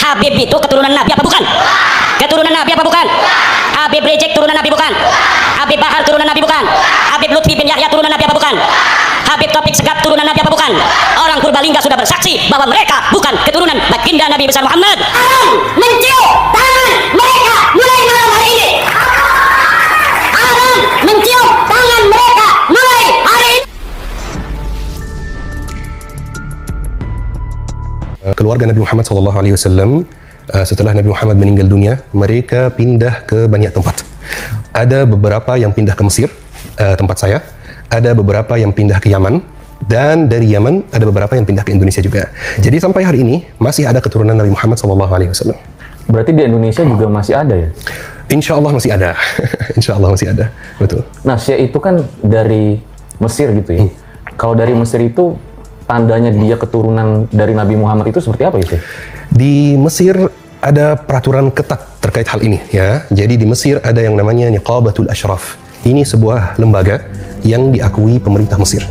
Habib itu keturunan Nabi apa bukan? Keturunan Nabi apa bukan? Habib Rejek turunan Nabi bukan? Habib Bahar turunan Nabi bukan? Habib Lutfi bin Yahya turunan Nabi apa bukan? Habib Taufik Segaf turunan Nabi apa bukan? Orang Purbalingga sudah bersaksi bahwa mereka bukan keturunan baginda Nabi besar Muhammad. Mencium tangan mereka mulai malam hari ini. Haram mencium tangan mereka mulai hari ini. Keluarga Nabi Muhammad SAW setelah Nabi Muhammad meninggal dunia, mereka pindah ke banyak tempat. Ada beberapa yang pindah ke Mesir, tempat saya. Ada beberapa yang pindah ke Yaman. Dan dari Yaman ada beberapa yang pindah ke Indonesia juga. Jadi sampai hari ini masih ada keturunan Nabi Muhammad SAW. Berarti di Indonesia juga masih ada ya? Insya Allah masih ada. Insya Allah masih ada, betul. Nah, Syekh itu kan dari Mesir gitu ya. Kalau dari Mesir itu tandanya dia keturunan dari Nabi Muhammad itu seperti apa itu? Di Mesir ada peraturan ketat terkait hal ini ya. Jadi di Mesir ada yang namanya Niqabatul Ashraf. Ini sebuah lembaga yang diakui pemerintah Mesir.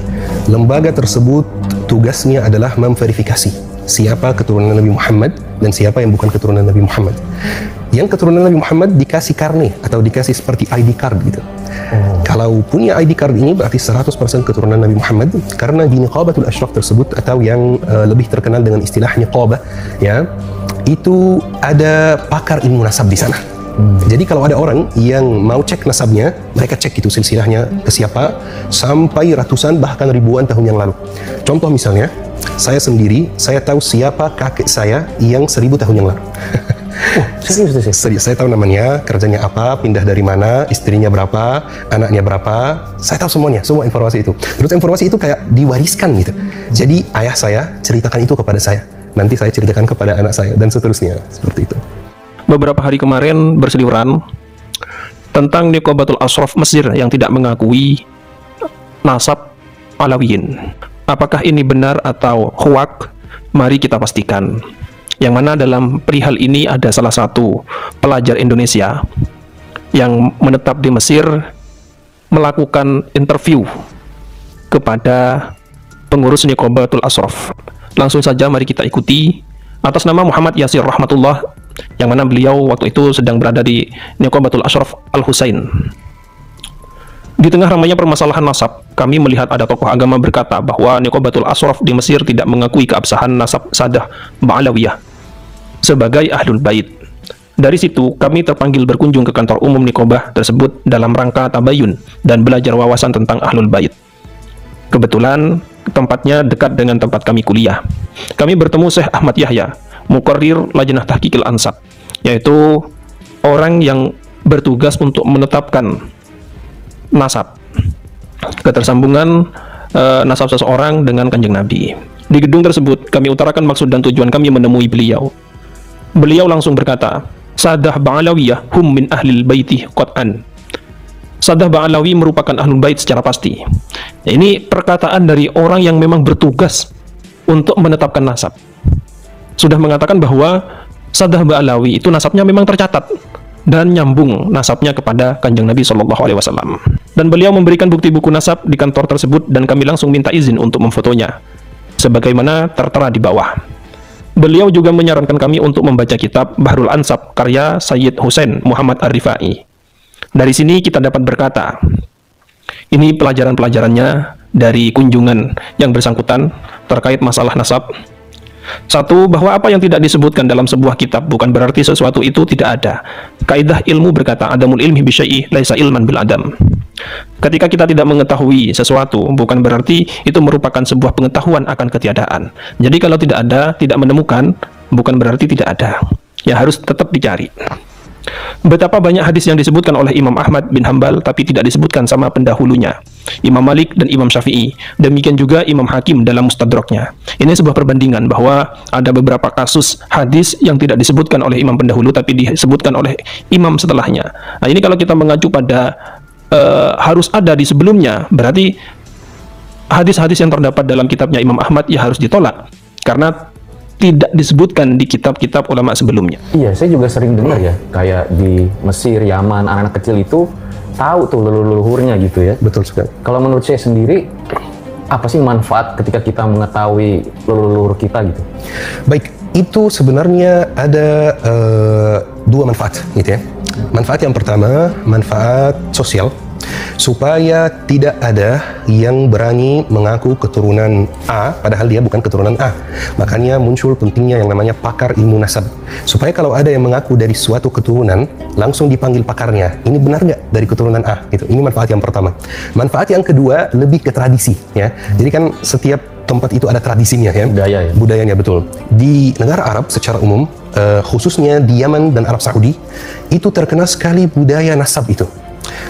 Lembaga tersebut tugasnya adalah memverifikasi siapa keturunan Nabi Muhammad dan siapa yang bukan keturunan Nabi Muhammad. Yang keturunan Nabi Muhammad dikasih karne atau dikasih seperti ID card gitu. Kalau punya ID card ini berarti 100% keturunan Nabi Muhammad, karena di Niqabatul Ashraf tersebut atau yang lebih terkenal dengan istilah niqabah ya, itu ada pakar ilmu nasab di sana. Jadi kalau ada orang yang mau cek nasabnya, mereka cek itu silsilahnya ke siapa sampai ratusan bahkan ribuan tahun yang lalu. Contoh misalnya, saya sendiri, saya tahu siapa kakek saya yang 1000 tahun yang lalu. Serius, saya tahu namanya, kerjanya apa, pindah dari mana, istrinya berapa, anaknya berapa, saya tahu semuanya, semua informasi itu. Terus informasi itu kayak diwariskan gitu. Jadi ayah saya ceritakan itu kepada saya, nanti saya ceritakan kepada anak saya, dan seterusnya, seperti itu. Beberapa hari kemarin berseliweran tentang Niqabatul Ashraf Mesir yang tidak mengakui nasab Alawiyin. Apakah ini benar atau hoak? Mari kita pastikan. Yang mana dalam perihal ini ada salah satu pelajar Indonesia yang menetap di Mesir melakukan interview kepada pengurus Niqabatul Ashraf. Langsung saja mari kita ikuti. Atas nama Muhammad Yasir Rahmatullah, yang mana beliau waktu itu sedang berada di Niqabatul Ashraf Al-Husain. Di tengah ramainya permasalahan nasab, kami melihat ada tokoh agama berkata bahwa Niqabatul Ashraf di Mesir tidak mengakui keabsahan nasab Sadah Ba'alawiyah sebagai Ahlul Bait. Dari situ, kami terpanggil berkunjung ke kantor umum Niqabah tersebut dalam rangka tabayun dan belajar wawasan tentang Ahlul Bait. Kebetulan, tempatnya dekat dengan tempat kami kuliah. Kami bertemu Syekh Ahmad Yahya, Muqarrir Lajnah Tahqiqil Ansab, yaitu orang yang bertugas untuk menetapkan nasab, ketersambungan nasab seseorang dengan Kanjeng Nabi. Di gedung tersebut kami utarakan maksud dan tujuan kami menemui beliau. Beliau langsung berkata, Sadah Ba'alawiyah hum min ahlil baiti qat'an. Sadah Ba'alawi merupakan Ahlul Bait secara pasti. Ini perkataan dari orang yang memang bertugas untuk menetapkan nasab. Sudah mengatakan bahwa Sadah Ba'alawi itu nasabnya memang tercatat dan nyambung nasabnya kepada Kanjeng Nabi SAW. Dan beliau memberikan bukti buku nasab di kantor tersebut dan kami langsung minta izin untuk memfotonya, sebagaimana tertera di bawah. Beliau juga menyarankan kami untuk membaca kitab Bahrul Ansab karya Sayyid Husain Muhammad Ar-Rifai. Dari sini kita dapat berkata, ini pelajaran-pelajarannya dari kunjungan yang bersangkutan terkait masalah nasab. Satu, bahwa apa yang tidak disebutkan dalam sebuah kitab bukan berarti sesuatu itu tidak ada. Kaidah ilmu berkata, adamul ilmi bisyai'i laisa ilman bil adam. Ketika kita tidak mengetahui sesuatu, bukan berarti itu merupakan sebuah pengetahuan akan ketiadaan. Jadi kalau tidak ada, tidak menemukan, bukan berarti tidak ada. Ya harus tetap dicari. Betapa banyak hadis yang disebutkan oleh Imam Ahmad bin Hambal tapi tidak disebutkan sama pendahulunya, Imam Malik dan Imam Syafi'i. Demikian juga Imam Hakim dalam Mustadraknya. Ini sebuah perbandingan bahwa ada beberapa kasus hadis yang tidak disebutkan oleh imam pendahulu tapi disebutkan oleh imam setelahnya. Nah, ini kalau kita mengacu pada harus ada di sebelumnya, berarti hadis-hadis yang terdapat dalam kitabnya Imam Ahmad ya harus ditolak karena tidak disebutkan di kitab-kitab ulama sebelumnya. Iya, saya juga sering dengar ya, kayak di Mesir, Yaman, anak-anak kecil itu tahu tuh leluhurnya gitu ya. Betul sekali. Kalau menurut saya sendiri, apa sih manfaat ketika kita mengetahui leluhur kita gitu? Baik, Itu sebenarnya ada dua manfaat gitu ya. Manfaat yang pertama, manfaat sosial, supaya tidak ada yang berani mengaku keturunan A padahal dia bukan keturunan A. Makanya muncul pentingnya yang namanya pakar ilmu nasab, supaya kalau ada yang mengaku dari suatu keturunan langsung dipanggil pakarnya, ini benar nggak dari keturunan A gitu. Ini manfaat yang pertama. Manfaat yang kedua lebih ke tradisi ya. Jadi kan setiap tempat itu ada tradisinya ya, Budaya ya. budayanya, betul. Di negara Arab secara umum, khususnya di Yaman dan Arab Saudi, itu terkenal sekali budaya nasab itu.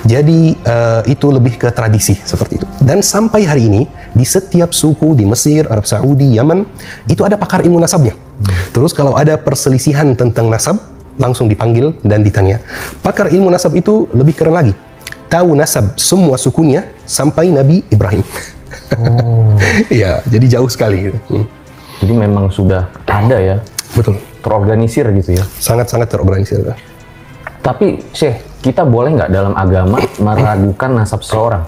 Jadi itu lebih ke tradisi seperti itu. Dan sampai hari ini di setiap suku di Mesir, Arab Saudi, Yaman itu ada pakar ilmu nasabnya. Terus kalau ada perselisihan tentang nasab langsung dipanggil dan ditanya. Pakar ilmu nasab itu lebih keren lagi, tahu nasab semua sukunya sampai Nabi Ibrahim. Iya, jadi jauh sekali gitu. Jadi memang sudah ada ya, Betul, terorganisir gitu ya. sangat-sangat terorganisir. Tapi Syekh, kita boleh nggak dalam agama meragukan nasab seseorang?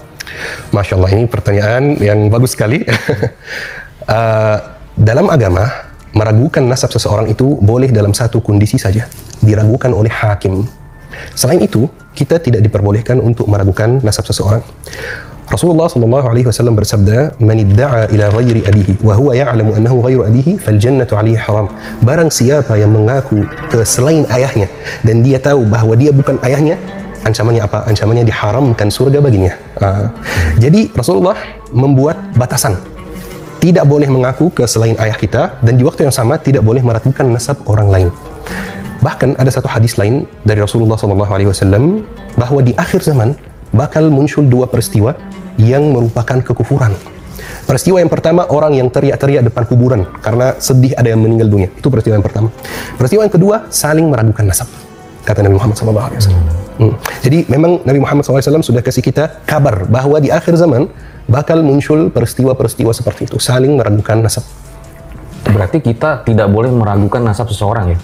Masya Allah, ini pertanyaan yang bagus sekali. Dalam agama, meragukan nasab seseorang itu boleh dalam satu kondisi saja, diragukan oleh hakim. Selain itu, kita tidak diperbolehkan untuk meragukan nasab seseorang. Rasulullah SAW bersabda, "Man idda'a ila ghairi abihi wa huwa ya'lamu annahu ghairu abihi fal jannatu 'alaihi haram." Barang siapa yang mengaku ke selain ayahnya dan dia tahu bahwa dia bukan ayahnya, ancamannya apa? Ancamannya diharamkan surga baginya. Jadi Rasulullah membuat batasan. Tidak boleh mengaku ke selain ayah kita, dan di waktu yang sama tidak boleh meragukan nasab orang lain. Bahkan ada satu hadis lain dari Rasulullah SAW bahwa di akhir zaman bakal muncul dua peristiwa yang merupakan kekufuran. Peristiwa yang pertama, orang yang teriak-teriak depan kuburan karena sedih ada yang meninggal dunia. Itu peristiwa yang pertama. Peristiwa yang kedua, saling meragukan nasab, kata Nabi Muhammad SAW. Jadi memang Nabi Muhammad SAW sudah kasih kita kabar bahwa di akhir zaman bakal muncul peristiwa-peristiwa seperti itu, saling meragukan nasab. Berarti kita tidak boleh meragukan nasab seseorang ya?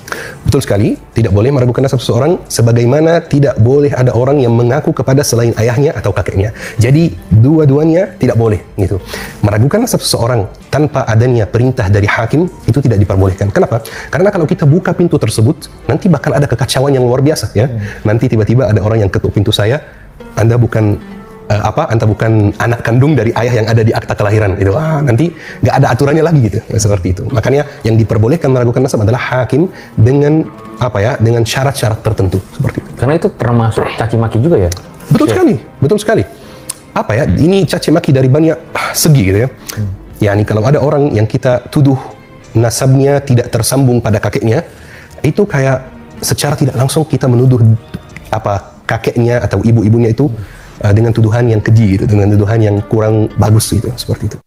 Betul sekali, tidak boleh meragukan nasab seseorang, sebagaimana tidak boleh ada orang yang mengaku kepada selain ayahnya atau kakeknya. Jadi dua-duanya tidak boleh gitu. Meragukan nasab seseorang tanpa adanya perintah dari hakim itu tidak diperbolehkan. Kenapa? Karena kalau kita buka pintu tersebut, nanti bakal ada kekacauan yang luar biasa ya. Nanti tiba-tiba ada orang yang ketuk pintu saya, Anda bukan Anda bukan anak kandung dari ayah yang ada di akta kelahiran itu. Nanti nggak ada aturannya lagi gitu, seperti itu. Makanya yang diperbolehkan meragukan nasab adalah hakim dengan dengan syarat-syarat tertentu seperti itu. Karena itu termasuk caci maki juga ya? Betul sekali, betul sekali. Ini caci maki dari banyak segi gitu ya. Yani kalau ada orang yang kita tuduh nasabnya tidak tersambung pada kakeknya, itu kayak secara tidak langsung kita menuduh kakeknya atau ibu-ibunya itu dengan tuduhan yang keji gitu, dengan tuduhan yang kurang bagus gitu, seperti itu.